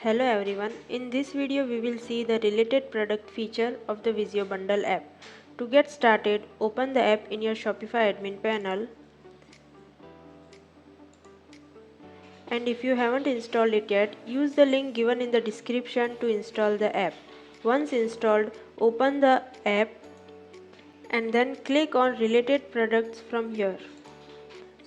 Hello everyone, in this video we will see the related product feature of the Wizio bundle app. To get started, open the app in your Shopify admin panel, and if you haven't installed it yet, use the link given in the description to install the app. Once installed, open the app and then click on related products from here.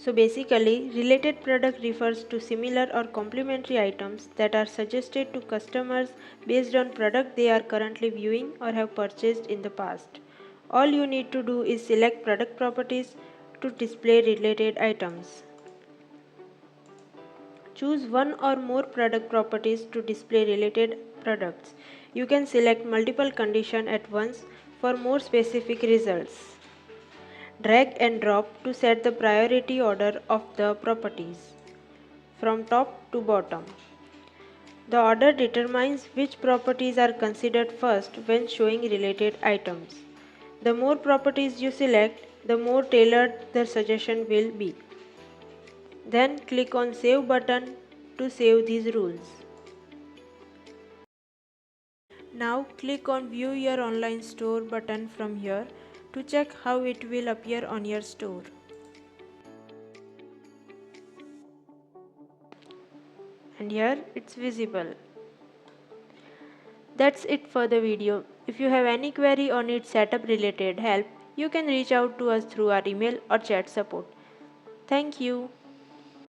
So basically, related product refers to similar or complementary items that are suggested to customers based on product they are currently viewing or have purchased in the past. All you need to do is select product properties to display related items. Choose one or more product properties to display related products. You can select multiple conditions at once for more specific results. Drag and drop to set the priority order of the properties from top to bottom. The order determines which properties are considered first when showing related items. The more properties you select, the more tailored the suggestion will be. Then click on Save button to save these rules. Now click on View Your Online Store button from here to check how it will appear on your store. And here it's visible. That's it for the video. If you have any query or need setup related help, you can reach out to us through our email or chat support. Thank you.